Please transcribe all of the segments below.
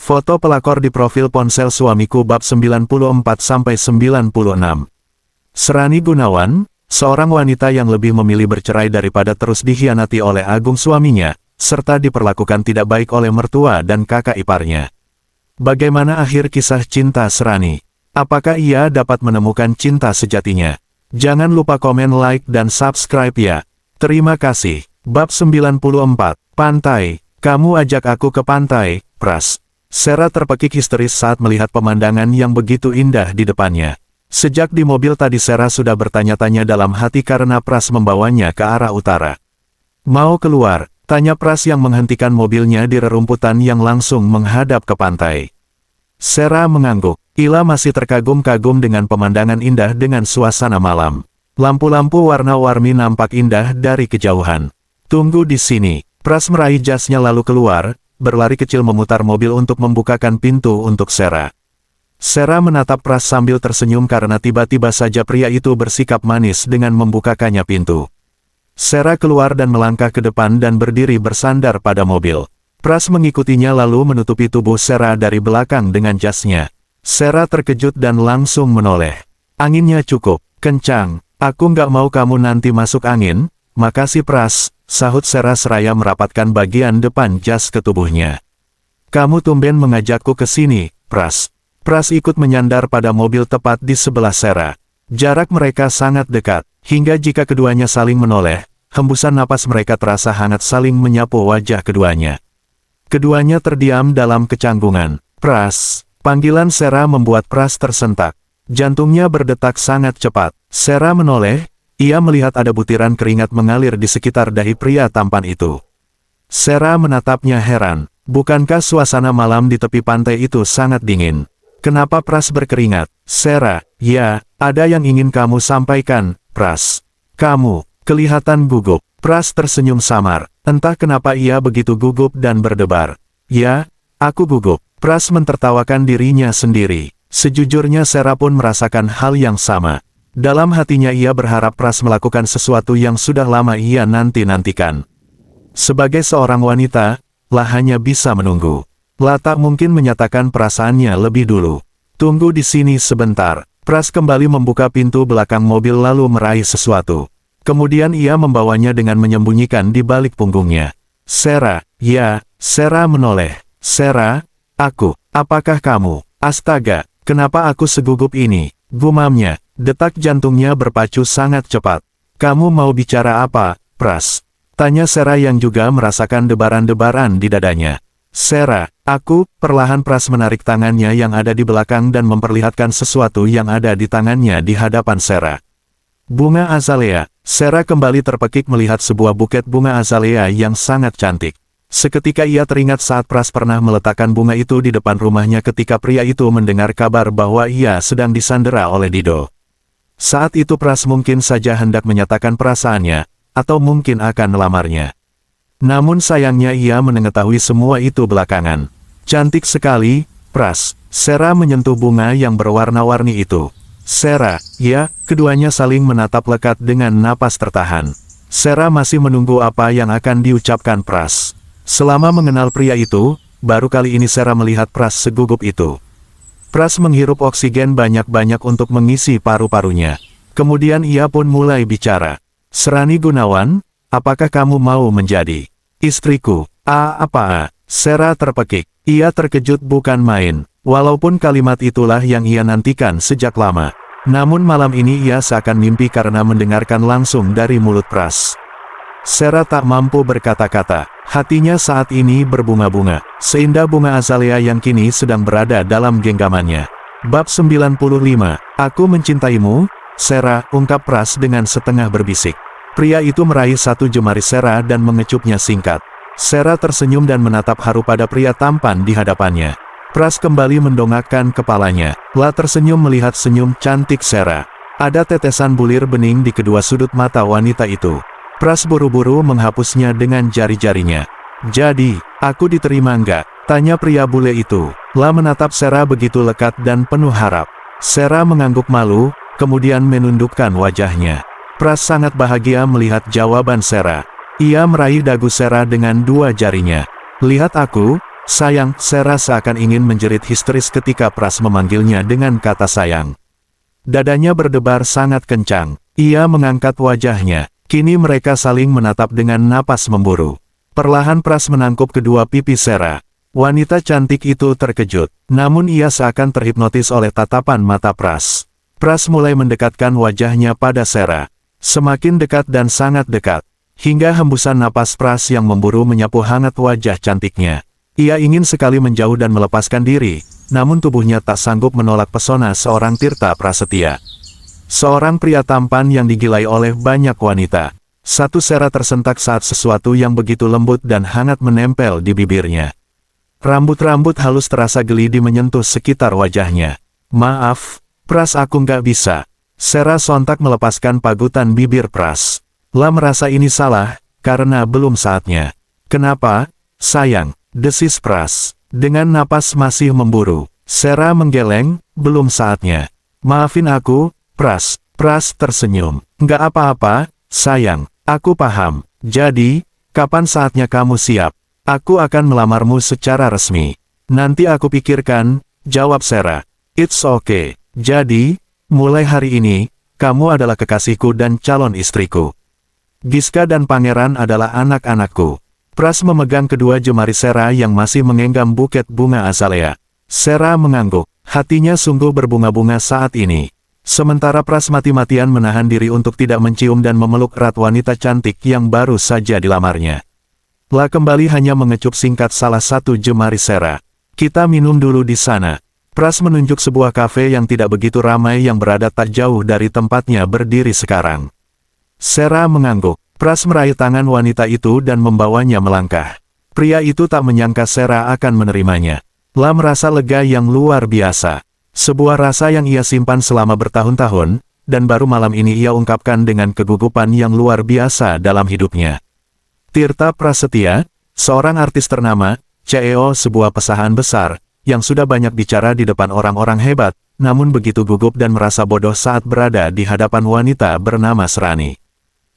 Foto pelakor di profil ponsel suamiku bab 94-96. Serani Gunawan, seorang wanita yang lebih memilih bercerai daripada terus dikhianati oleh Agung suaminya, serta diperlakukan tidak baik oleh mertua dan kakak iparnya. Bagaimana akhir kisah cinta Serani? Apakah ia dapat menemukan cinta sejatinya? Jangan lupa komen, like, dan subscribe ya. Terima kasih. Bab 94, Pantai. Kamu ajak aku ke pantai, Pras. Sera terpekik histeris saat melihat pemandangan yang begitu indah di depannya. Sejak di mobil tadi Sera sudah bertanya-tanya dalam hati karena Pras membawanya ke arah utara. Mau keluar? Tanya Pras yang menghentikan mobilnya di rerumputan yang langsung menghadap ke pantai. Sera mengangguk. Ila masih terkagum-kagum dengan pemandangan indah dengan suasana malam. Lampu-lampu warna-warni nampak indah dari kejauhan. Tunggu di sini. Pras meraih jasnya lalu keluar, berlari kecil memutar mobil untuk membukakan pintu untuk Sera. Sera menatap Pras sambil tersenyum karena tiba-tiba saja pria itu bersikap manis dengan membukakannya pintu. Sera keluar dan melangkah ke depan dan berdiri bersandar pada mobil. Pras mengikutinya lalu menutupi tubuh Sera dari belakang dengan jasnya. Sera terkejut dan langsung menoleh. Anginnya cukup kencang. Aku nggak mau kamu nanti masuk angin. Makasih Pras, sahut Sera seraya merapatkan bagian depan jas ke tubuhnya. Kamu tumben mengajakku ke sini, Pras. Pras ikut menyandar pada mobil tepat di sebelah Sera. Jarak mereka sangat dekat, hingga jika keduanya saling menoleh, hembusan napas mereka terasa hangat saling menyapu wajah keduanya. Keduanya terdiam dalam kecanggungan. Pras, panggilan Sera membuat Pras tersentak. Jantungnya berdetak sangat cepat. Sera menoleh. Ia melihat ada butiran keringat mengalir di sekitar dahi pria tampan itu. Sera menatapnya heran. Bukankah suasana malam di tepi pantai itu sangat dingin? Kenapa Pras berkeringat? Sera, ya, ada yang ingin kamu sampaikan, Pras. Kamu kelihatan gugup. Pras tersenyum samar. Entah kenapa ia begitu gugup dan berdebar. Ya, aku gugup. Pras mentertawakan dirinya sendiri. Sejujurnya Sera pun merasakan hal yang sama. Dalam hatinya ia berharap Pras melakukan sesuatu yang sudah lama ia nanti-nantikan. Sebagai seorang wanita, lah hanya bisa menunggu. Lah tak mungkin menyatakan perasaannya lebih dulu. Tunggu di sini sebentar. Pras kembali membuka pintu belakang mobil lalu meraih sesuatu. Kemudian ia membawanya dengan menyembunyikan di balik punggungnya. Sera, ya, Sera menoleh. Sera, apakah kamu? Astaga, kenapa aku segugup ini? Gumamnya. Detak jantungnya berpacu sangat cepat. Kamu mau bicara apa, Pras? Tanya Sera yang juga merasakan debaran-debaran di dadanya. Sera, perlahan Pras menarik tangannya yang ada di belakang dan memperlihatkan sesuatu yang ada di tangannya di hadapan Sera. Bunga azalea. Sera kembali terpekik melihat sebuah buket bunga azalea yang sangat cantik. Seketika ia teringat saat Pras pernah meletakkan bunga itu di depan rumahnya ketika pria itu mendengar kabar bahwa ia sedang disandera oleh Dido. Saat itu Pras mungkin saja hendak menyatakan perasaannya, atau mungkin akan melamarnya. Namun sayangnya ia mengetahui semua itu belakangan. Cantik sekali, Pras. Sera menyentuh bunga yang berwarna-warni itu. Sera, ya, keduanya saling menatap lekat dengan napas tertahan. Sera masih menunggu apa yang akan diucapkan Pras. Selama mengenal pria itu, baru kali ini Sera melihat Pras segugup itu. Pras menghirup oksigen banyak-banyak untuk mengisi paru-parunya. Kemudian ia pun mulai bicara. Serani Gunawan, apakah kamu mau menjadi istriku? Apa? Sera terpekik. Ia terkejut bukan main. Walaupun kalimat itulah yang ia nantikan sejak lama. Namun malam ini ia seakan mimpi karena mendengarkan langsung dari mulut Pras. Sera tak mampu berkata-kata. Hatinya saat ini berbunga-bunga, seindah bunga azalea yang kini sedang berada dalam genggamannya. Bab 95, Aku mencintaimu, Sera, ungkap Pras dengan setengah berbisik. Pria itu meraih satu jemari Sera dan mengecupnya singkat. Sera tersenyum dan menatap haru pada pria tampan di hadapannya. Pras kembali mendongakkan kepalanya. Lah tersenyum melihat senyum cantik Sera. Ada tetesan bulir bening di kedua sudut mata wanita itu. Pras buru-buru menghapusnya dengan jari-jarinya. Jadi, aku diterima enggak? Tanya pria bule itu. Lah menatap Sera begitu lekat dan penuh harap. Sera mengangguk malu, kemudian menundukkan wajahnya. Pras sangat bahagia melihat jawaban Sera. Ia meraih dagu Sera dengan dua jarinya. Lihat aku, Sayang, Sera seakan ingin menjerit histeris ketika Pras memanggilnya dengan kata sayang. Dadanya berdebar sangat kencang. Ia mengangkat wajahnya. Kini mereka saling menatap dengan napas memburu. Perlahan Pras menangkup kedua pipi Sera. Wanita cantik itu terkejut, namun ia seakan terhipnotis oleh tatapan mata Pras. Pras mulai mendekatkan wajahnya pada Sera. Semakin dekat dan sangat dekat, hingga hembusan napas Pras yang memburu menyapu hangat wajah cantiknya. Ia ingin sekali menjauh dan melepaskan diri, namun tubuhnya tak sanggup menolak pesona seorang Tirta Prasetya. Seorang pria tampan yang digilai oleh banyak wanita. Satu Sera tersentak saat sesuatu yang begitu lembut dan hangat menempel di bibirnya. Rambut-rambut halus terasa gelidi menyentuh sekitar wajahnya. Maaf, Pras, aku nggak bisa. Sera sontak melepaskan pagutan bibir Pras. Lah merasa ini salah, karena belum saatnya. Kenapa, sayang? Desis Pras. Dengan napas masih memburu. Sera menggeleng, belum saatnya. Maafin aku, Pras. Pras tersenyum. Nggak apa-apa, sayang. Aku paham. Jadi, kapan saatnya kamu siap? Aku akan melamarmu secara resmi. Nanti aku pikirkan, jawab Sera. It's okay. Jadi, mulai hari ini, kamu adalah kekasihku dan calon istriku. Giska dan Pangeran adalah anak-anakku. Pras memegang kedua jemari Sera yang masih mengenggam buket bunga azalea. Sera mengangguk. Hatinya sungguh berbunga-bunga saat ini. Sementara Pras mati-matian menahan diri untuk tidak mencium dan memeluk erat wanita cantik yang baru saja dilamarnya. Lah kembali hanya mengecup singkat salah satu jemari Sera. Kita minum dulu di sana. Pras menunjuk sebuah kafe yang tidak begitu ramai yang berada tak jauh dari tempatnya berdiri sekarang. Sera mengangguk. Pras meraih tangan wanita itu dan membawanya melangkah. Pria itu tak menyangka Sera akan menerimanya. Lah merasa lega yang luar biasa. Sebuah rasa yang ia simpan selama bertahun-tahun, dan baru malam ini ia ungkapkan dengan kegugupan yang luar biasa dalam hidupnya. Tirta Prasetya, seorang artis ternama, CEO sebuah perusahaan besar, yang sudah banyak bicara di depan orang-orang hebat, namun begitu gugup dan merasa bodoh saat berada di hadapan wanita bernama Serani.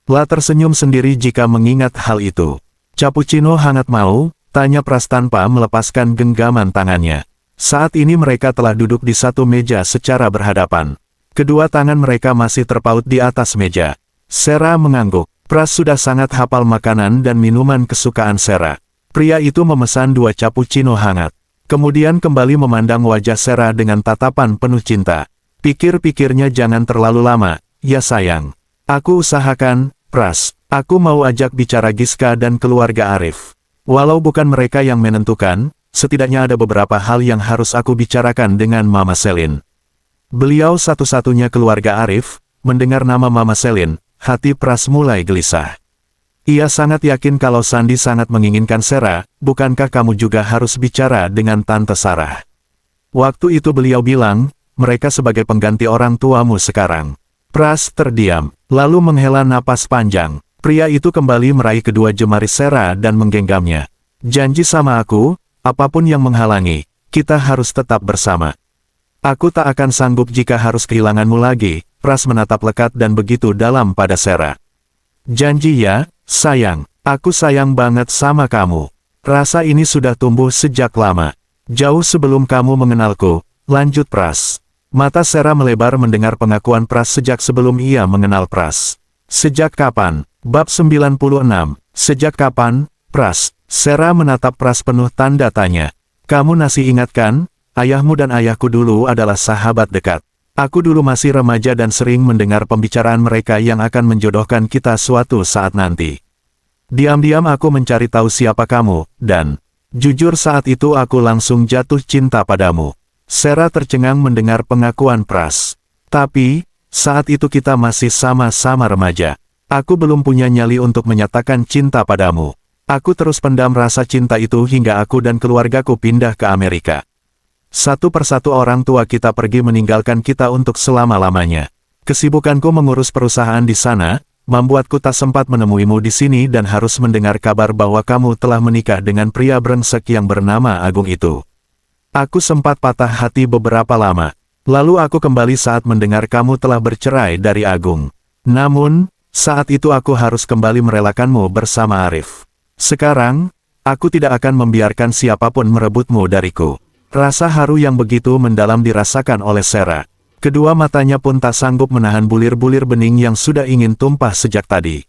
Lah tersenyum sendiri jika mengingat hal itu. Cappuccino hangat mau? Tanya Pras tanpa melepaskan genggaman tangannya. Saat ini mereka telah duduk di satu meja secara berhadapan. Kedua tangan mereka masih terpaut di atas meja. Sera mengangguk. Pras sudah sangat hafal makanan dan minuman kesukaan Sera. Pria itu memesan 2 cappuccino hangat. Kemudian kembali memandang wajah Sera dengan tatapan penuh cinta. Pikir-pikirnya jangan terlalu lama, ya sayang. Aku usahakan, Pras. Aku mau ajak bicara Giska dan keluarga Arif. Walau bukan mereka yang menentukan, setidaknya ada beberapa hal yang harus aku bicarakan dengan Mama Selin. Beliau satu-satunya keluarga Arif. Mendengar nama Mama Selin, hati Pras mulai gelisah. Ia sangat yakin kalau Sandi sangat menginginkan Sera, bukankah kamu juga harus bicara dengan Tante Sarah? Waktu itu beliau bilang, mereka sebagai pengganti orang tuamu sekarang. Pras terdiam, lalu menghela napas panjang. Pria itu kembali meraih kedua jemari Sera dan menggenggamnya. Janji sama aku, apapun yang menghalangi, kita harus tetap bersama. Aku tak akan sanggup jika harus kehilanganmu lagi. Pras menatap lekat dan begitu dalam pada Sera. Janji ya, sayang. Aku sayang banget sama kamu. Rasa ini sudah tumbuh sejak lama. Jauh sebelum kamu mengenalku, lanjut Pras. Mata Sera melebar mendengar pengakuan Pras sejak sebelum ia mengenal Pras. Sejak kapan? Bab 96. Sejak kapan, Pras? Sera menatap Pras penuh tanda tanya. Kamu masih ingat kan? Ayahmu dan ayahku dulu adalah sahabat dekat. Aku dulu masih remaja dan sering mendengar pembicaraan mereka yang akan menjodohkan kita suatu saat nanti. Diam-diam aku mencari tahu siapa kamu, dan jujur saat itu aku langsung jatuh cinta padamu. Sera tercengang mendengar pengakuan Pras. Tapi, saat itu kita masih sama-sama remaja. Aku belum punya nyali untuk menyatakan cinta padamu. Aku terus pendam rasa cinta itu hingga aku dan keluargaku pindah ke Amerika. Satu persatu orang tua kita pergi meninggalkan kita untuk selama-lamanya. Kesibukanku mengurus perusahaan di sana, membuatku tak sempat menemuimu di sini dan harus mendengar kabar bahwa kamu telah menikah dengan pria brengsek yang bernama Agung itu. Aku sempat patah hati beberapa lama. Lalu aku kembali saat mendengar kamu telah bercerai dari Agung. Namun, saat itu aku harus kembali merelakanmu bersama Arif. Sekarang, Aku tidak akan membiarkan siapapun merebutmu dariku. Rasa haru yang begitu mendalam dirasakan oleh Sera. Kedua matanya pun tak sanggup menahan bulir-bulir bening yang sudah ingin tumpah sejak tadi.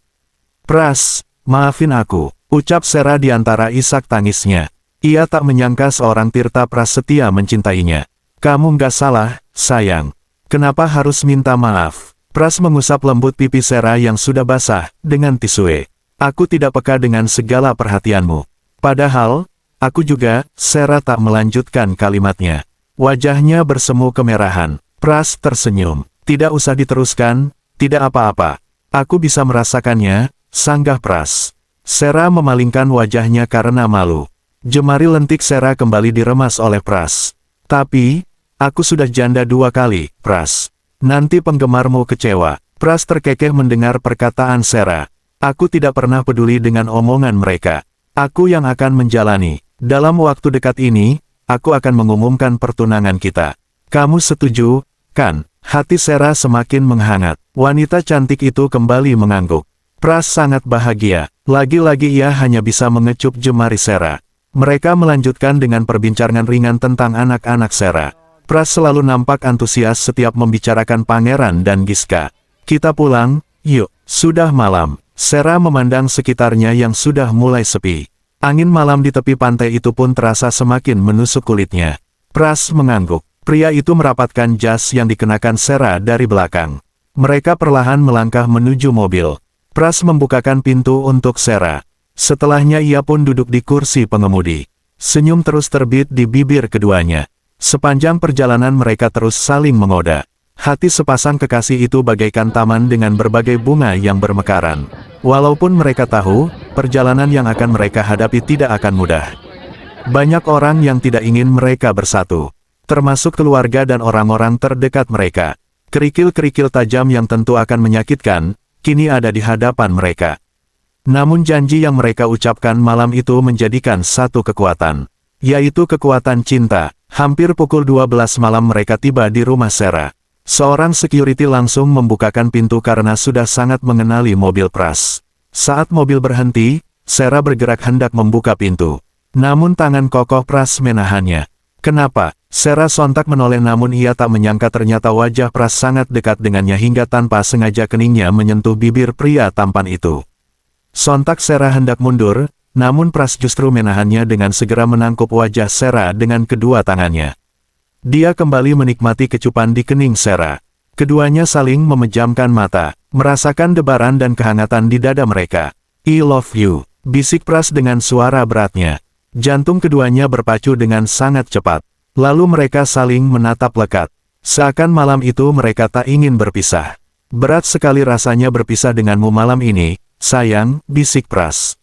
Pras, maafin aku, ucap Sera di antara isak tangisnya. Ia tak menyangka seorang Tirta Prasetya mencintainya. Kamu nggak salah, sayang. Kenapa harus minta maaf? Pras mengusap lembut pipi Sera yang sudah basah, dengan tisue. Aku tidak peka dengan segala perhatianmu. Padahal, aku juga, Sera tak melanjutkan kalimatnya. Wajahnya bersemu kemerahan. Pras tersenyum. Tidak usah diteruskan, tidak apa-apa. Aku bisa merasakannya, sanggah Pras. Sera memalingkan wajahnya karena malu. Jemari lentik Sera kembali diremas oleh Pras. Tapi, aku sudah janda 2 kali, Pras. Nanti penggemarmu kecewa. Pras terkekeh mendengar perkataan Sera. Aku tidak pernah peduli dengan omongan mereka. Aku yang akan menjalani. Dalam waktu dekat ini, aku akan mengumumkan pertunangan kita. Kamu setuju, kan? Hati Sera semakin menghangat. Wanita cantik itu kembali mengangguk. Pras sangat bahagia. Lagi-lagi ia hanya bisa mengecup jemari Sera. Mereka melanjutkan dengan perbincangan ringan tentang anak-anak Sera. Pras selalu nampak antusias setiap membicarakan Pangeran dan Giska. Kita pulang, yuk. Sudah malam. Sera memandang sekitarnya yang sudah mulai sepi. Angin malam di tepi pantai itu pun terasa semakin menusuk kulitnya. Pras mengangguk. Pria itu merapatkan jas yang dikenakan Sera dari belakang. Mereka perlahan melangkah menuju mobil. Pras membukakan pintu untuk Sera. Setelahnya ia pun duduk di kursi pengemudi. Senyum terus terbit di bibir keduanya. Sepanjang perjalanan mereka terus saling mengoda. Hati sepasang kekasih itu bagaikan taman dengan berbagai bunga yang bermekaran. Walaupun mereka tahu, perjalanan yang akan mereka hadapi tidak akan mudah. Banyak orang yang tidak ingin mereka bersatu. Termasuk keluarga dan orang-orang terdekat mereka. Kerikil-kerikil tajam yang tentu akan menyakitkan, kini ada di hadapan mereka. Namun janji yang mereka ucapkan malam itu menjadikan satu kekuatan. Yaitu kekuatan cinta. Hampir pukul 12 malam mereka tiba di rumah Sera. Seorang security langsung membukakan pintu karena sudah sangat mengenali mobil Pras. Saat mobil berhenti, Sera bergerak hendak membuka pintu. Namun tangan kokoh Pras menahannya. Kenapa? Sera sontak menoleh namun ia tak menyangka ternyata wajah Pras sangat dekat dengannya hingga tanpa sengaja keningnya menyentuh bibir pria tampan itu. Sontak Sera hendak mundur, namun Pras justru menahannya dengan segera menangkup wajah Sera dengan kedua tangannya. Dia kembali menikmati kecupan di kening Sera. Keduanya saling memejamkan mata, merasakan debaran dan kehangatan di dada mereka. I love you, bisik Pras dengan suara beratnya. Jantung keduanya berpacu dengan sangat cepat. Lalu mereka saling menatap lekat. Seakan malam itu mereka tak ingin berpisah. Berat sekali rasanya berpisah denganmu malam ini, sayang, bisik Pras.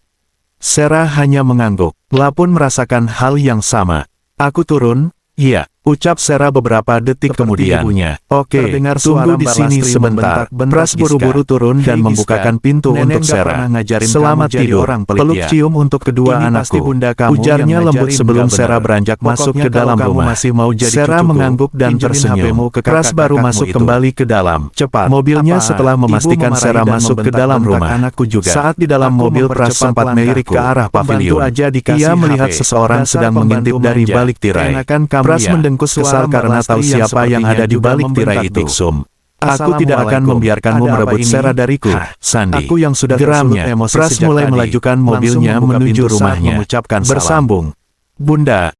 Sera hanya mengangguk. Lapun merasakan hal yang sama. Aku turun, iya. Ucap Sera beberapa detik kemudian. Oke, tunggu di sini sebentar. Pras buru-buru turun dan membukakan pintu untuk Sera. Selamat tidur, peluk cium untuk kedua anakku. Ujarnya lembut sebelum Sera beranjak masuk ke dalam rumah. Sera mengangguk dan tersenyum. Pras baru masuk kembali ke dalam. Cepat, mobilnya setelah memastikan Sera masuk ke dalam rumah. Saat di dalam mobil Pras sempat melirik ke arah pavilion. Ia melihat seseorang sedang mengintip dari balik tirai. Pras mendengus kesal karena tahu siapa yang ada di balik tirai itu. Aku tidak akan membiarkanmu merebut Sera dariku, Sandi. Aku yang sudah geramnya. Pras mulai melajukan mobilnya menuju rumahnya. Bersambung. Bunda,